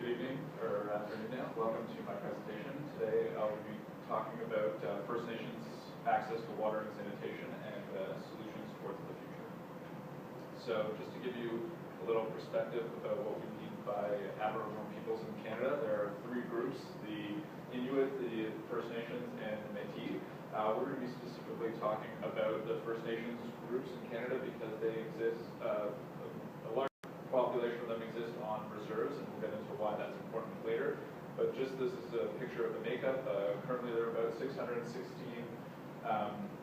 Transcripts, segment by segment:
good evening, or afternoon now. Welcome to my presentation. Today I'll be talking about First Nations access to water and sanitation and solutions towards the future. So just to give you a little perspective about what we mean by Aboriginal peoples in Canada, there are three groups: the Inuit, the First Nations, and the Métis. We're going to be specifically talking about the First Nations groups in Canada because they exist, a large population of them exist on reserves, and we'll get into why that's important later. But just this is a picture of the makeup. Currently there are about 616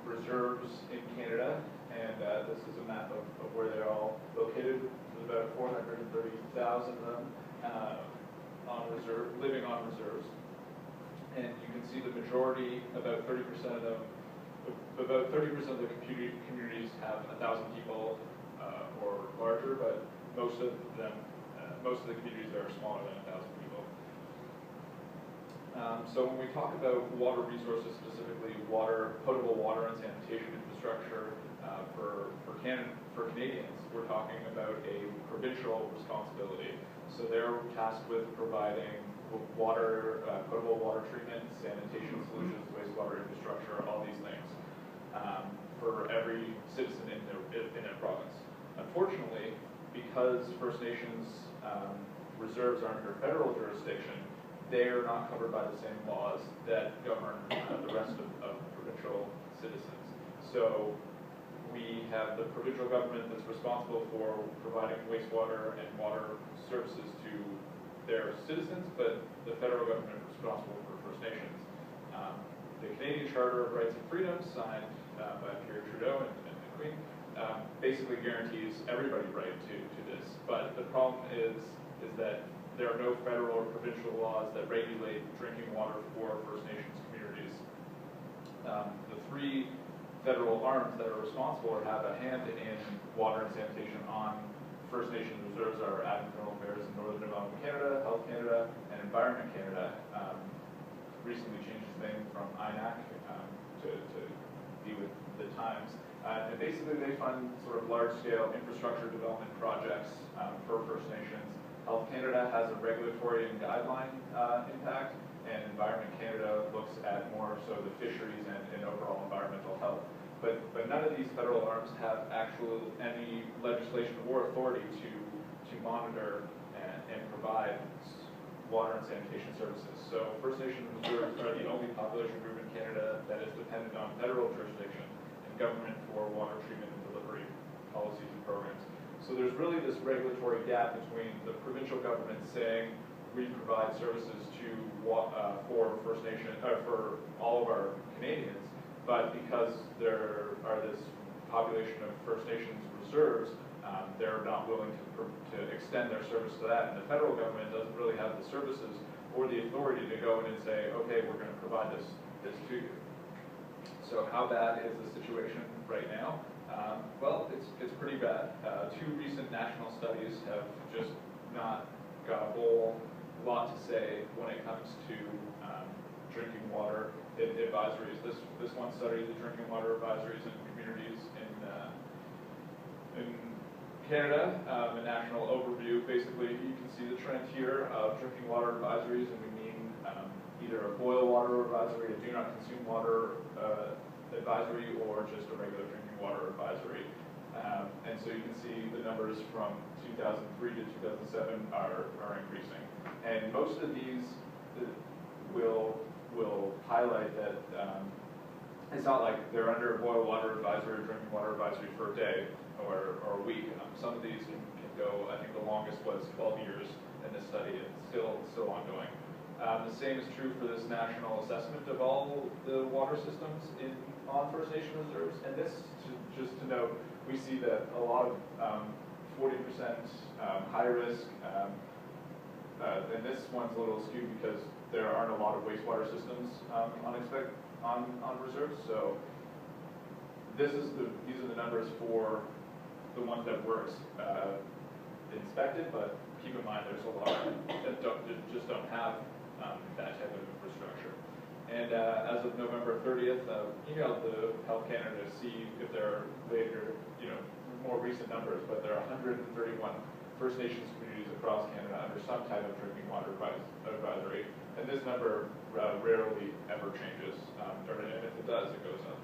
reserves in Canada, and this is a map of where they're all located. There's about 430,000 of them living on reserves. And you can see the majority, about 30% of them, about 30% of the communities have 1,000 people or larger, but most of the communities are smaller than 1,000 people. So when we talk about water resources, specifically potable water and sanitation infrastructure for Canadians, we're talking about a provincial responsibility. So they're tasked with providing water, potable water treatment, sanitation solutions, wastewater infrastructure, all these things for every citizen in their province. Unfortunately, because First Nations reserves are under federal jurisdiction, they are not covered by the same laws that govern the rest of provincial citizens. So we have the provincial government that's responsible for providing wastewater and water services to their citizens, but the federal government is responsible for First Nations. The Canadian Charter of Rights and Freedoms, signed by Pierre Trudeau and the Queen, basically guarantees everybody right to this. But the problem is that there are no federal or provincial laws that regulate drinking water for First Nations communities. The three federal arms that are responsible or have a hand in water and sanitation on First Nation reserves are Aboriginal Affairs in Northern Development Canada, Health Canada, and Environment Canada. Recently changed its name from INAC to be with the times. And basically they fund sort of large-scale infrastructure development projects for First Nations. Health Canada has a regulatory and guideline impact, and Environment Canada looks at more so the fisheries and overall environmental health. But none of these federal arms have any legislation or authority to monitor and provide water and sanitation services. So First Nations reserves are the only population group in Canada that is dependent on federal jurisdiction and government for water treatment and delivery policies and programs. So there's really this regulatory gap between the provincial government saying we provide services for First Nation for all of our Canadians, but because there are this population of First Nations reserves, they're not willing to extend their service to that, and the federal government doesn't really have the services or the authority to go in and say, okay, we're going to provide this to you. So how bad is the situation right now? Well, it's pretty bad. Two recent national studies have just not got a whole lot to say when it comes to drinking water advisories. This one study, the drinking water advisories in communities in Canada, a national overview. Basically, you can see the trend here of drinking water advisories, and we mean either a boil water advisory, a do not consume water advisory, or just a regular drinking water advisory. And so you can see the numbers from 2003 to 2007 are increasing. And most of these will highlight that it's not like they're under a boil water advisory or drinking water advisory for a day or a week. Some of these can go, I think the longest was 12 years in this study, and it's still ongoing. The same is true for this national assessment of all the water systems on First Nation reserves. And this, just to note, we see that a lot of 40% high risk, and this one's a little skewed because there aren't a lot of wastewater systems on reserves. So these are the numbers for the ones that were inspected, but keep in mind there's a lot that just don't have that type of infrastructure. And as of November 30th, emailed the Health Canada to see if there are later, more recent numbers, but there are 131 First Nations communities across Canada under some type of drinking water advisory, and this number rarely ever changes, and if it does, it goes up.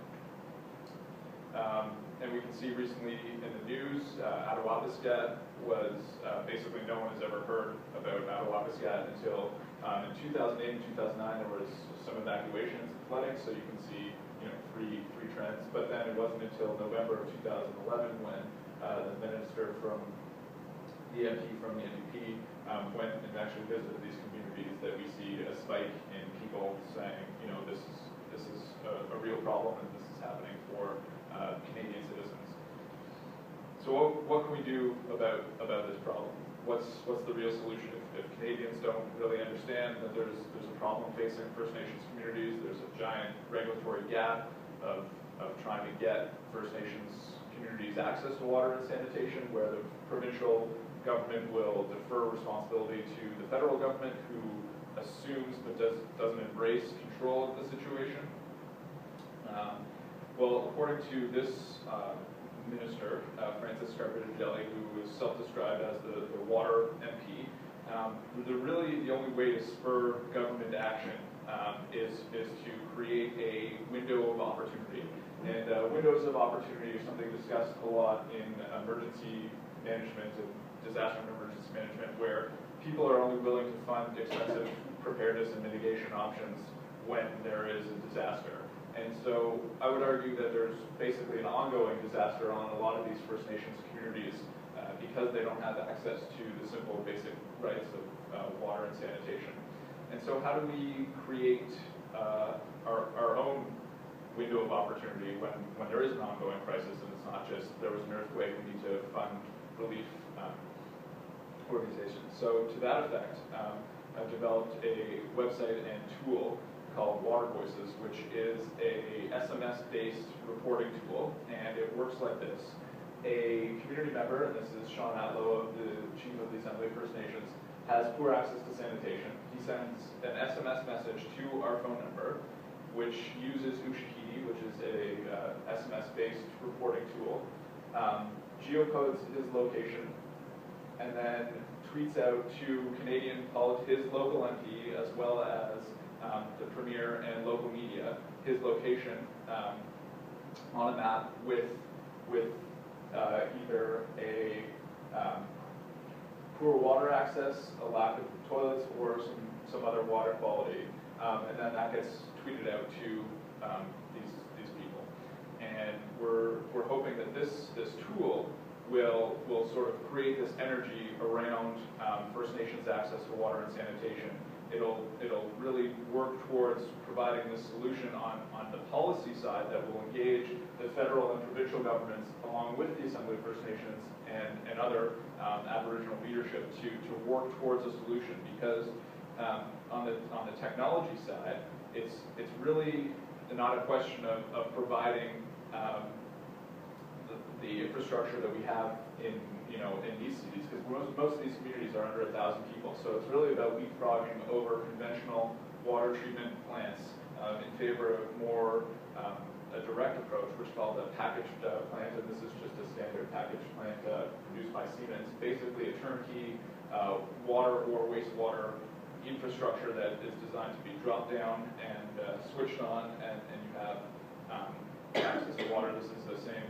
And we can see recently in the news, Attawapiskat was, basically no one has ever heard about Attawapiskat until in 2008 and 2009 there was some evacuations and flooding, so you can see three trends. But then it wasn't until November of 2011 when the minister from the MP from the NDP went and actually visited these communities that we see a spike in people saying, this is a real problem and this is happening for Canadian citizens. So what can we do about this problem? What's the real solution? If Canadians don't really understand that there's a problem facing First Nations communities, there's a giant regulatory gap of trying to get First Nations communities access to water and sanitation, where the provincial government will defer responsibility to the federal government, who assumes but doesn't embrace control of the situation. Well, according to this minister, Francis Scarpittagelli, who is self-described as the water MP, the only way to spur government action is to create a window of opportunity. And windows of opportunity are something discussed a lot in emergency management and disaster and emergency management, where people are only willing to fund expensive preparedness and mitigation options when there is a disaster. And so I would argue that there's basically an ongoing disaster on a lot of these First Nations communities because they don't have access to the simple basic rights of water and sanitation. And so how do we create our own window of opportunity when there is an ongoing crisis and it's not just there was an earthquake, we need to fund relief organizations. So to that effect, I've developed a website and tool called Water Voices, which is a SMS-based reporting tool, and it works like this. A community member, and this is Sean Atlow, of the Chief of the Assembly of First Nations, has poor access to sanitation. He sends an SMS message to our phone number, which uses Ushahidi, which is a SMS-based reporting tool, geocodes his location, and then tweets out to his local MP, as well as the Premier and local media, his location on a map with either a poor water access, a lack of toilets, or some other water quality, and then that gets tweeted out to these people. And we're hoping that this tool will sort of create this energy around First Nations access to water and sanitation. It'll really work towards providing the solution on the policy side that will engage the federal and provincial governments, along with the Assembly of First Nations and other Aboriginal leadership, to work towards a solution. Because on the technology side, it's really not a question of providing the infrastructure that we have in these cities, because most of these communities are under 1,000 people. So it's really about leapfrogging over conventional water treatment plants in favor of more a direct approach, which is called a packaged plant, and this is just a standard packaged plant produced by Siemens. Basically a turnkey water or wastewater infrastructure that is designed to be dropped down and switched on, and you have access to water. This is the same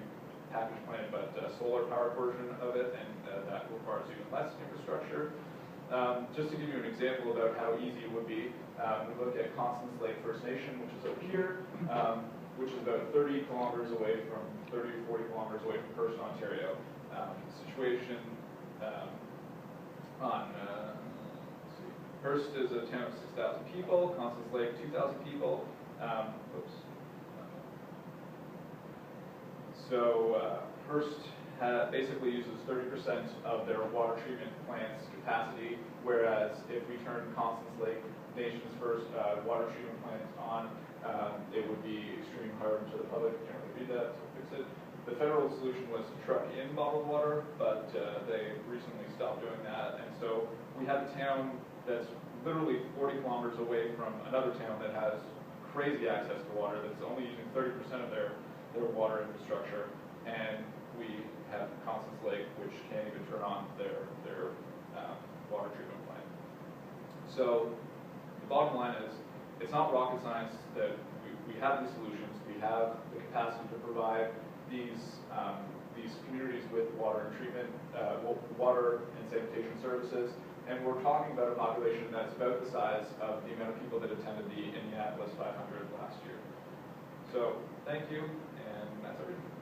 package plant, but solar powered version of it, and that requires even less infrastructure. Just to give you an example about how easy it would be, we look at Constance Lake First Nation, which is over here, which is about 30 kilometers away from, 30 to 40 kilometers away from Hearst, Ontario. Situation on, let's see, Hearst is a town of 6,000 people, Constance Lake 2,000 people. Oops. So Hearst basically uses 30% of their water treatment plant's capacity, whereas if we turn Constance Lake, nation's first water treatment plant on, it would be extreme harm to the public. Generally read that to fix it. The federal solution was to truck in bottled water, but they recently stopped doing that, and so we have a town that's literally 40 kilometers away from another town that has crazy access to water, that's only using 30% of their water infrastructure, and we have Constance Lake, which can't even turn on their water treatment plant. So the bottom line is, it's not rocket science that we have these solutions. We have the capacity to provide these communities with water and treatment, water and sanitation services. And we're talking about a population that's about the size of the amount of people that attended the Indianapolis 500 last year. So thank you, and that's everything.